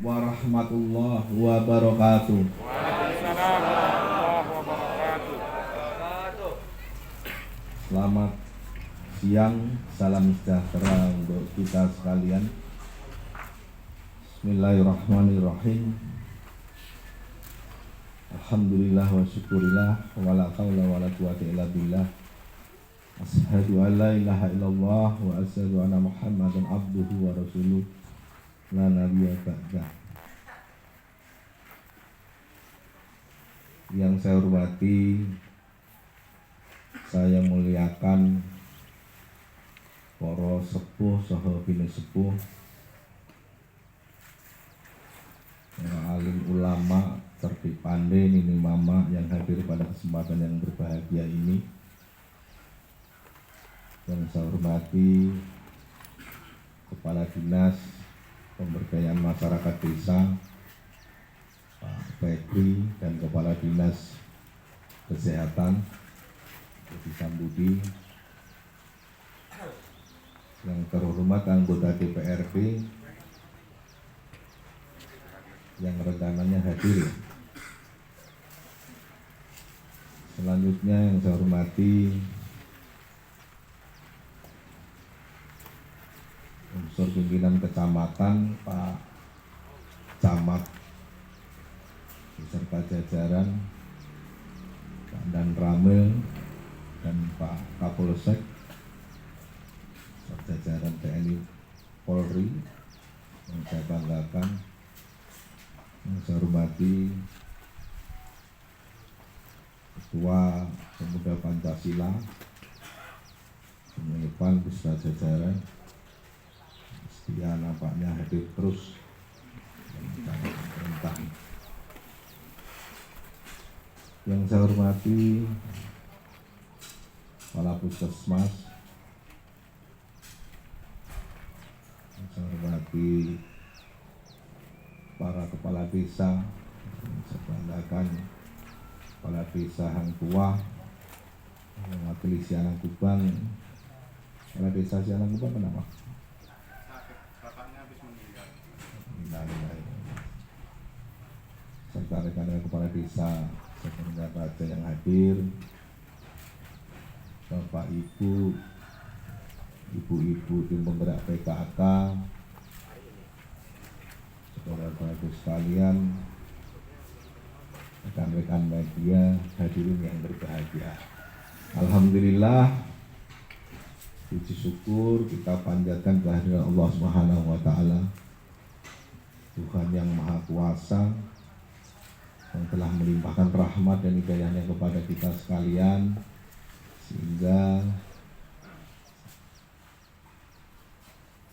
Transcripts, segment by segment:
warahmatullahi wabarakatuh. Waalaikumsalam warahmatullahi wabarakatuh. Selamat siang, salam sejahtera untuk kita sekalian. Bismillahirrahmanirrahim. Alhamdulillah wa syukurillah wa la hawla wa la quwwata illa billah. Asyhadu an la ilaha illallah wa asyhadu anna Muhammadan abduhu wa rasuluh la nabiyya ba'dah. Yang saya hormati, saya muliakan para sepuh saha bini sepuh, para alim ulama, cerdik pandai, nini mama yang hadir pada kesempatan yang berbahagia ini. Yang saya hormati Kepala Dinas Pemberdayaan Masyarakat Desa Pak Febri dan Kepala Dinas Kesehatan Budi Sambudi, yang terhormat anggota DPRD yang rencananya hadir. Selanjutnya yang saya hormati unsur pimpinan kecamatan, Pak Camat beserta jajaran, Pak Dan Ramil dan Pak Kapolsek, jajaran TNI Polri yang saya banggakan. Yang saya hormati Ketua Pemuda Pancasila Penyepan beserta jajaran, setia nampaknya hadir terus tentang. Yang saya hormati Kepala Puskesmas, yang saya hormati para kepala desa, yang saya banggakan Kepala Desa Hang Tua, yang mewakili Sianang Kubang. Kepala Desa Sianang Kubang kenapa? Bapaknya habis meninggal. Serta rekan-rekan kepala desa seperti Raja yang hadir, Bapak Ibu, Ibu-ibu tim penggerak PKK, saudara-saudara sekalian, rekan-rekan media, hadirin yang berbahagia. Alhamdulillah, puji syukur kita panjatkan kehadiran Allah Subhanahu wa taala, Tuhan yang Maha Kuasa, yang telah melimpahkan rahmat dan hidayahnya kepada kita sekalian, sehingga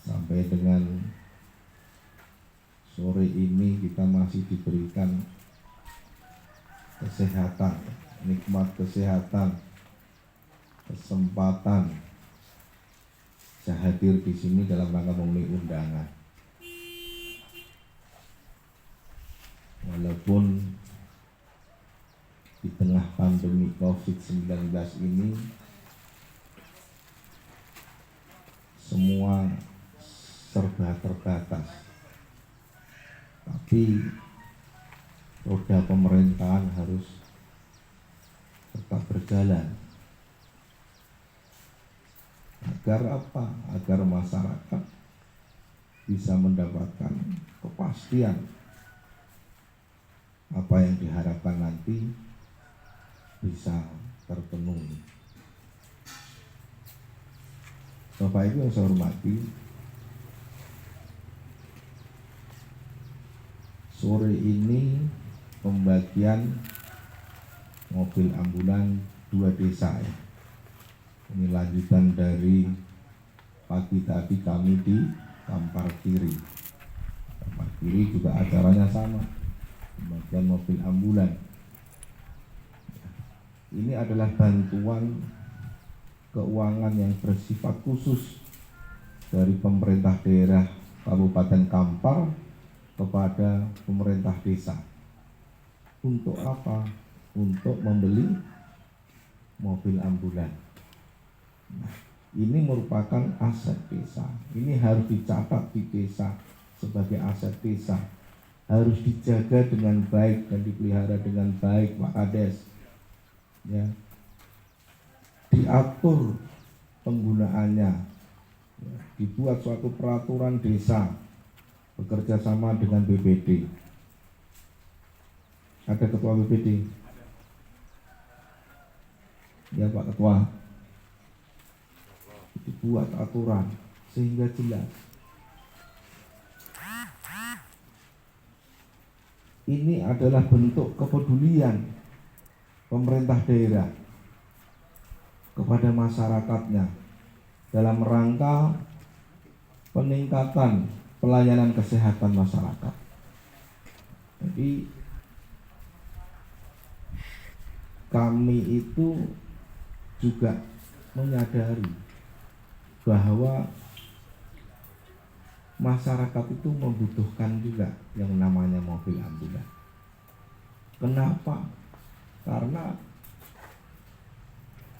sampai dengan sore ini kita masih diberikan kesehatan, nikmat kesehatan, kesempatan saya hadir di sini dalam rangka memenuhi undangan. Walaupun di tengah pandemi COVID-19 ini semua serba terbatas, tapi roda pemerintahan harus tetap berjalan. Agar apa? Agar masyarakat bisa mendapatkan kepastian apa yang diharapkan nanti bisa terpenuhi. Bapak Ibu yang saya hormati, sore ini pembagian mobil ambulan 2 desa ya. Ini lanjutan dari pagi tadi kami di Kampar Kiri. Kampar Kiri juga acaranya sama, pembagian mobil ambulan. Ini adalah bantuan keuangan yang bersifat khusus dari pemerintah daerah Kabupaten Kampar kepada pemerintah desa. Untuk apa? Untuk membeli mobil ambulan. Nah, ini merupakan aset desa. Ini harus dicatat di desa sebagai aset desa. harus dijaga dengan baik dan dipelihara dengan baik, Pak Kades. Ya. Diatur penggunaannya, ya. Dibuat suatu peraturan desa bekerja sama dengan BPD. Ada ketua BPD? Ya Pak Ketua. Dibuat aturan sehingga jelas. Ini adalah bentuk kepedulian pemerintah daerah kepada masyarakatnya dalam rangka peningkatan pelayanan kesehatan masyarakat. Jadi kami itu juga menyadari bahwa masyarakat itu membutuhkan juga yang namanya mobil ambulan. Kenapa? Karena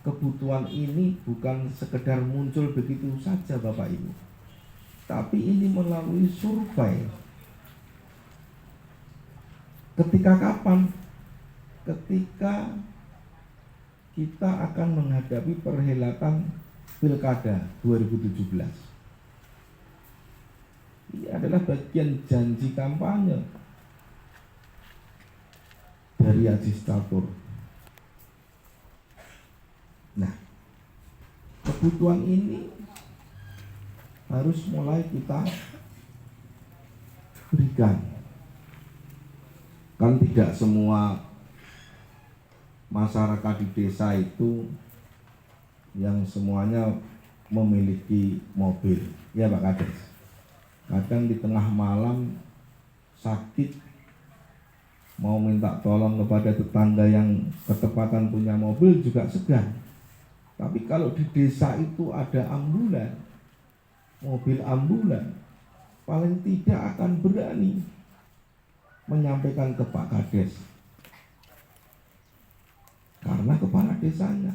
kebutuhan ini bukan sekedar muncul begitu saja Bapak Ibu, tapi ini melalui survei. Ketika kapan? Ketika kita akan menghadapi perhelatan Pilkada 2017. Ini adalah bagian janji kampanye dari Aziz Catur. Nah, kebutuhan ini harus mulai kita berikan. Kan tidak semua masyarakat di desa itu yang semuanya memiliki mobil, ya Pak Kades. Kadang di tengah malam sakit mau minta tolong kepada tetangga yang ketepatan punya mobil juga segan. Tapi kalau di desa itu ada ambulan, mobil ambulan, paling tidak akan berani menyampaikan ke Pak Kades karena kepala desanya,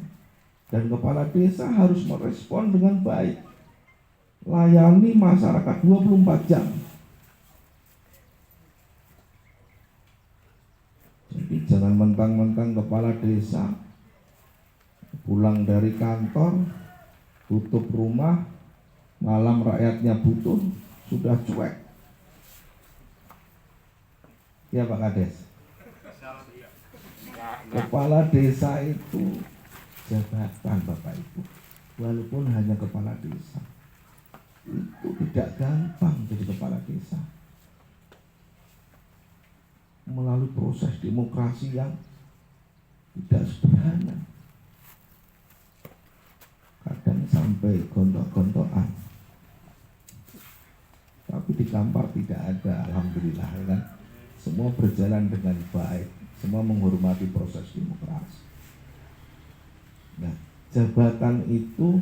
dan kepala desa harus merespon dengan baik, layani masyarakat 24 jam. Jadi jangan mentang-mentang kepala desa pulang dari kantor, tutup rumah, malam rakyatnya butuh, sudah cuek. Ya Pak Kades. Kepala desa itu jabatan Bapak Ibu, walaupun hanya kepala desa, itu tidak gampang jadi kepala desa. Melalui proses demokrasi yang tidak sederhana, kadang sampai gontok-gontokan, tapi di Kampar tidak ada, alhamdulillah kan. Semua berjalan dengan baik, semua menghormati proses demokrasi. Nah, jabatan itu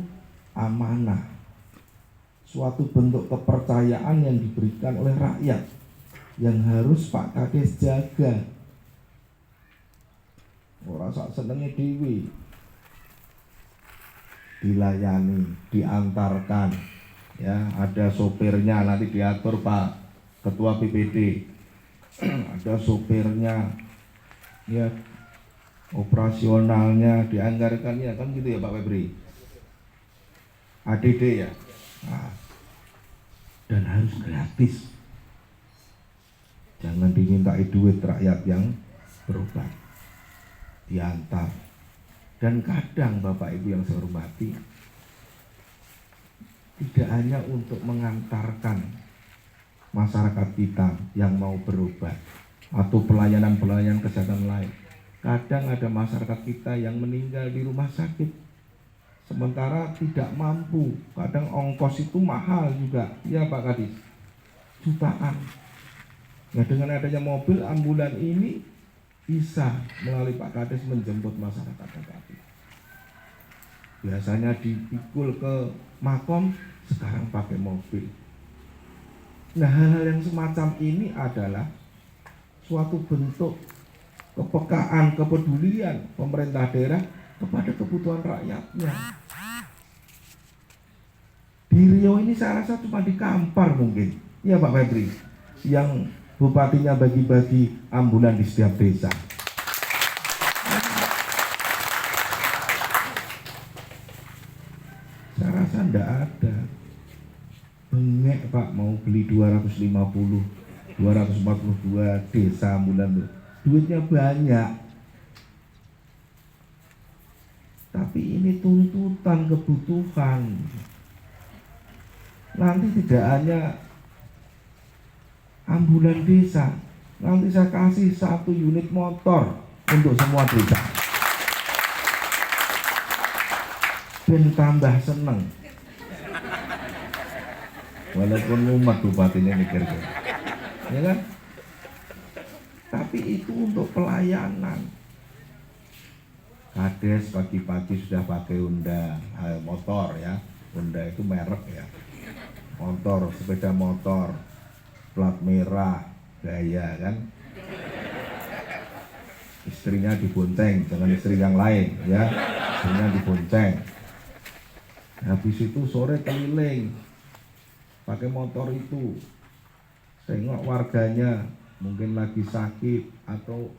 amanah, suatu bentuk kepercayaan yang diberikan oleh rakyat yang harus Pak Kades jaga. Ora sak senenge dhewe, dilayani, diantarkan, ya ada sopirnya, nanti diatur Pak Ketua BPD, ada sopirnya, ya operasionalnya dianggarkan, ya kan gitu ya Pak Febri, ADD ya. Nah, dan harus gratis, jangan dimintai duit rakyat yang berobat, diantar. Dan kadang Bapak Ibu yang saya hormati, tidak hanya untuk mengantarkan masyarakat kita yang mau berobat atau pelayanan-pelayanan kesehatan lain. Kadang ada masyarakat kita yang meninggal di rumah sakit sementara tidak mampu. Kadang ongkos itu mahal juga, ya Pak Kadis, jutaan. Nah, dengan adanya mobil ambulan ini bisa melalui Pak Kades menjemput masyarakat tadi. Biasanya dipikul ke makom, sekarang pakai mobil. Nah, hal-hal yang semacam ini adalah suatu bentuk kepekaan, kepedulian pemerintah daerah kepada kebutuhan rakyatnya. Di Riau ini saya rasa cuma di Kampar mungkin, ya Pak Febri, yang bupatinya bagi-bagi ambulan di setiap desa. Saya rasa enggak ada. Bengek Pak mau beli 250, 242 desa ambulan tuh. Duitnya banyak. Tapi ini tuntutan kebutuhan. Nanti tidak hanya ambulan desa, nanti saya kasih 1 unit motor untuk semua desa. Ben tambah seneng. Walaupun umat bupatinya mikir gitu, ya kan? Tapi itu untuk pelayanan. Kades pagi-pagi sudah pakai Honda motor ya. Honda itu merek ya. Motor, sepeda motor, plat merah, gaya kan. Istrinya dibonceng, jangan istri yang lain ya. Istrinya dibonceng. Habis itu sore keliling pakai motor itu, tengok warganya mungkin lagi sakit atau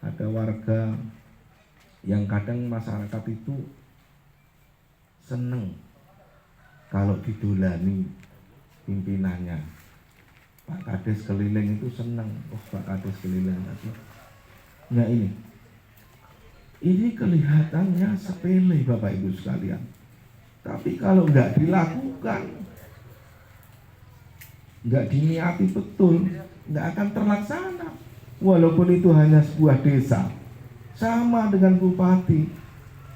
ada warga yang kadang masyarakat itu seneng kalau didolani pimpinannya. Pak Kades keliling itu seneng, oh Pak Kades keliling tadi. Nah ini kelihatannya sepele Bapak Ibu sekalian, tapi kalau nggak dilakukan, nggak diniati betul, nggak akan terlaksana. Walaupun itu hanya sebuah desa, sama dengan bupati.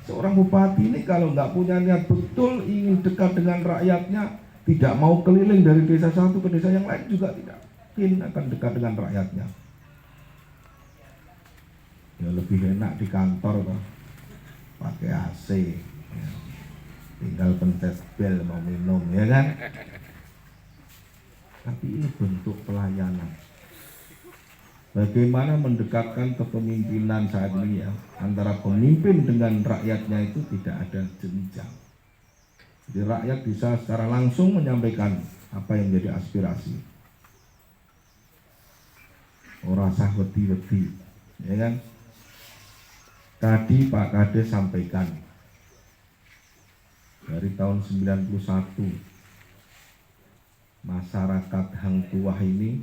Seorang bupati ini kalau nggak punya niat betul ingin dekat dengan rakyatnya, tidak mau keliling dari desa satu ke desa yang lain, juga tidak mungkin akan dekat dengan rakyatnya. Ya lebih enak di kantor kan, pakai AC ya. Tinggal pencet bel mau minum ya kan. Tapi ini bentuk pelayanan. Bagaimana mendekatkan kepemimpinan saat ini ya, antara pemimpin dengan rakyatnya itu tidak ada jenjang. Jadi rakyat bisa secara langsung menyampaikan apa yang menjadi aspirasi. Ora sah wedi-wedi, ya kan? Tadi Pak Kades sampaikan dari tahun 91 masyarakat Hang Tuah ini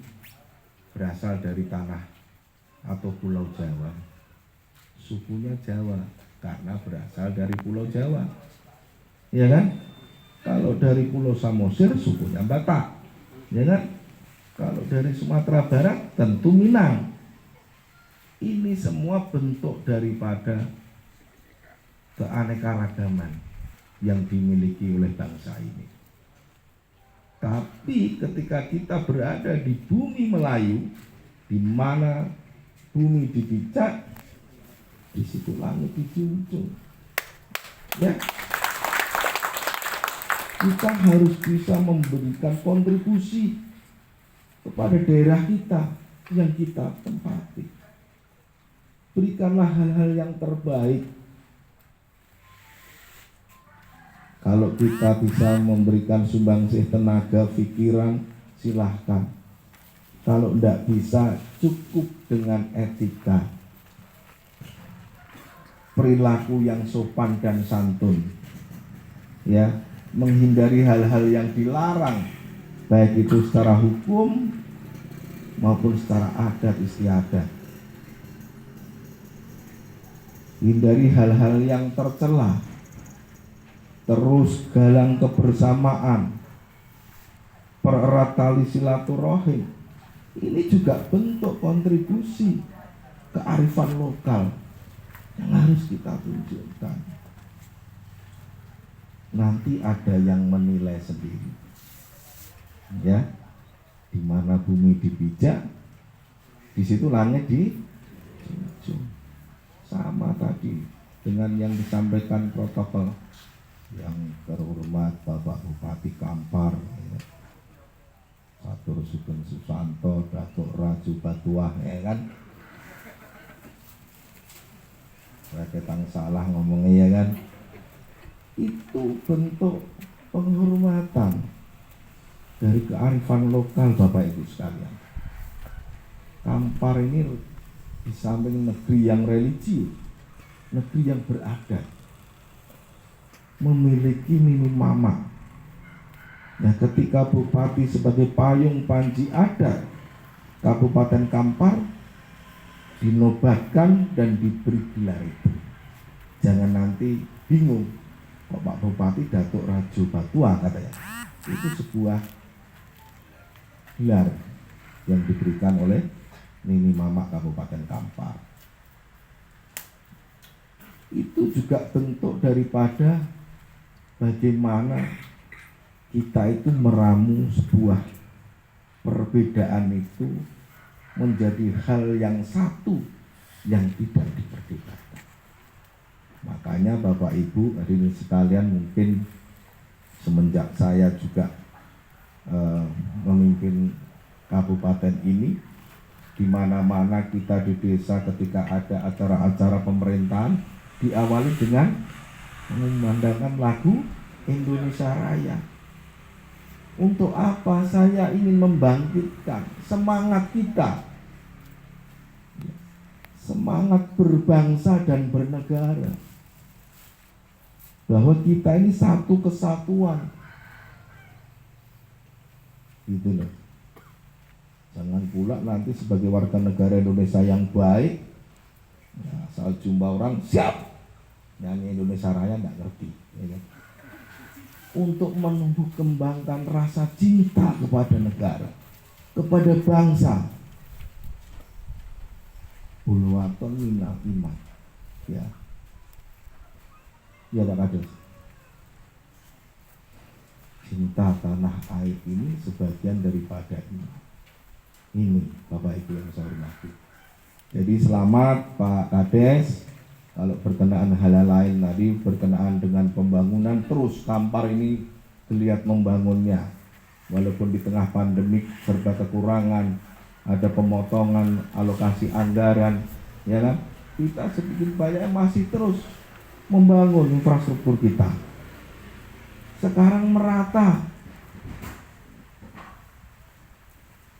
berasal dari tanah atau pulau Jawa. Sukunya Jawa karena berasal dari pulau Jawa. Ya kan? Kalau dari Pulau Samosir sukunya Batak. Ya kan? Kalau dari Sumatera Barat tentu Minang. Ini semua bentuk daripada keanekaragaman yang dimiliki oleh bangsa ini. Tapi ketika kita berada di bumi Melayu, di mana bumi dipijak, di situ langit dijunjung. Ya, kita harus bisa memberikan kontribusi kepada daerah kita yang kita tempati. Berikanlah hal-hal yang terbaik. Kalau kita bisa memberikan sumbangsih tenaga, pikiran, silahkan. Kalau tidak bisa, cukup dengan etika, perilaku yang sopan dan santun, ya, menghindari hal-hal yang dilarang, baik itu secara hukum maupun secara adat istiadat. Hindari hal-hal yang tercela. Terus galang kebersamaan, pererat tali silaturahim. Ini juga bentuk kontribusi kearifan lokal yang harus kita tunjukkan. Nanti ada yang menilai sendiri, ya, di mana bumi dipijak, di situ langit dijunjung. Sama tadi dengan yang disampaikan protokol yang terhormat Bapak Bupati Kampar, ya. Satur Sugeng Susanto, Datuk Raju Batuah, ya kan? Raketang salah ngomongnya, ya kan? Itu bentuk penghormatan dari kearifan lokal Bapak Ibu sekalian. Kampar ini di samping negeri yang religius, negeri yang beradat, memiliki Nini Mama. Nah, ketika Bupati sebagai payung panji adat Kabupaten Kampar dinobatkan dan diberi gelar itu, jangan nanti bingung kok Pak Bupati Datuk Rajo Batua katanya. Itu sebuah gelar yang diberikan oleh Nini Mama Kabupaten Kampar. Itu juga bentuk daripada bagaimana kita itu meramu sebuah perbedaan itu menjadi hal yang satu yang tidak diperdebatkan. Makanya Bapak Ibu hadirin sekalian, mungkin semenjak saya juga memimpin kabupaten ini, di mana-mana kita di desa ketika ada acara-acara pemerintahan diawali dengan mengumandangkan lagu Indonesia Raya. Untuk apa? Saya ingin membangkitkan semangat kita, semangat berbangsa dan bernegara, bahwa kita ini satu kesatuan. Gitu loh. Jangan pula nanti sebagai warga negara Indonesia yang baik, ya, asal jumpa orang siap nyanyi Indonesia Raya nggak ngerti, ya kan? Untuk menumbuh kembangkan rasa cinta kepada negara, kepada bangsa. Bulwaton minal iman, ya, ya Pak Kades. Cinta tanah air ini sebagian daripada iman. Ini Bapak Ibu yang saya hormati. Jadi selamat Pak Kades. Kalau berkenaan hal lain tadi, berkenaan dengan pembangunan, terus Kampar ini terlihat membangunnya. Walaupun di tengah pandemik serta kekurangan, ada pemotongan alokasi anggaran, ya kan? Kita sedikit banyak masih terus membangun infrastruktur kita. Sekarang merata.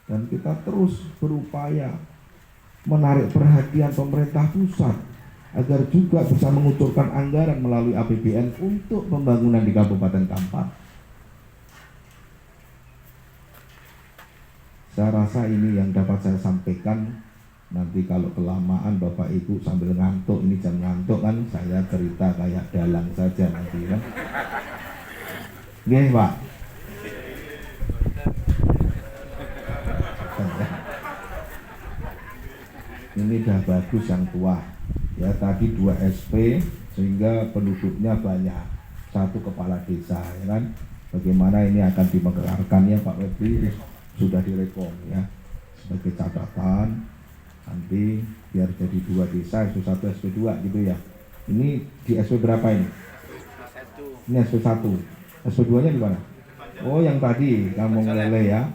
Dan kita terus berupaya menarik perhatian pemerintah pusat agar juga bisa mengucurkan anggaran melalui APBN untuk pembangunan di Kabupaten Kampar. Saya rasa ini yang dapat saya sampaikan. Nanti kalau kelamaan Bapak Ibu sambil ngantuk, ini jam ngantuk kan, saya cerita kayak dalang saja nanti kan. Nggih, Pak. Ini dah bagus yang tua. Ya, tadi 2 SP sehingga penduduknya banyak, 1 kepala desa, ya kan. Bagaimana ini akan dimekarkan ya Pak Webri, sudah direkom ya sebagai catatan nanti biar jadi 2 desa, SP1 SP2 gitu ya. Ini di SP berapa ini? Ini SP1. SP2 nya di mana? Oh, yang tadi Kampung Lele ya.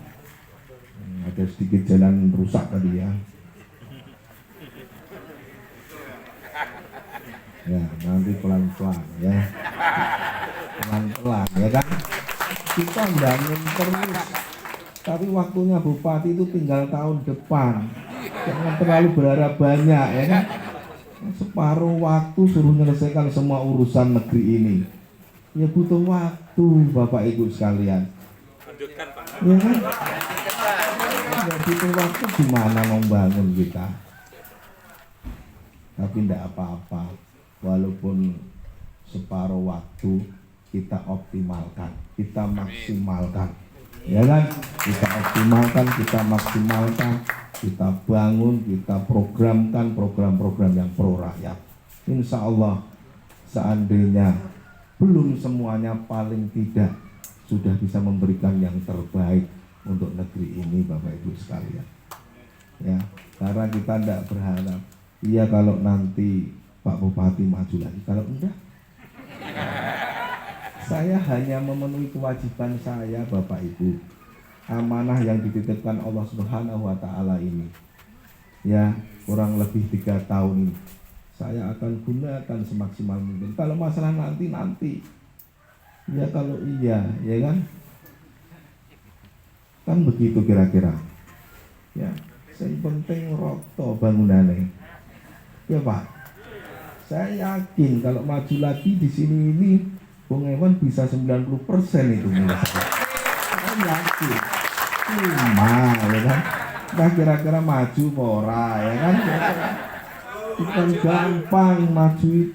Ada sedikit jalan rusak tadi ya. Ya, nanti pelan-pelan ya. Pelan-pelan ya kan. Kita bangun terus. Tapi waktunya Bupati itu tinggal tahun depan. Jangan terlalu berharap banyak ya kan. Separuh waktu suruh menyelesaikan semua urusan negeri ini. Ya butuh waktu Bapak Ibu sekalian. Lanjutkan Pak. Ya kan. Ya butuh waktu gimana membangun kita. Tapi tidak apa-apa. Walaupun separuh waktu kita optimalkan, kita maksimalkan, ya kan? Kita optimalkan, kita maksimalkan, kita bangun, kita programkan program-program yang pro rakyat. Insya Allah, seandainya belum semuanya, paling tidak sudah bisa memberikan yang terbaik untuk negeri ini, Bapak Ibu sekalian. Ya, karena kita tidak berharap, iya kalau nanti Pak Bupati maju lagi, kalau enggak, saya hanya memenuhi kewajiban saya Bapak Ibu, amanah yang dititipkan Allah Subhanahu wa Ta'ala ini. Ya, kurang lebih 3 tahun ini saya akan gunakan semaksimal mungkin. Kalau masalah nanti, ya kalau iya, ya kan begitu kira-kira. Ya, Yang penting roto bangunannya. Ya Pak. Saya yakin kalau maju lagi di sini ini Bung Ewan bisa 90% itu saya yakin. Cuma ya kan. Nah kira-kira maju ora ya kan. Bukan gampang maju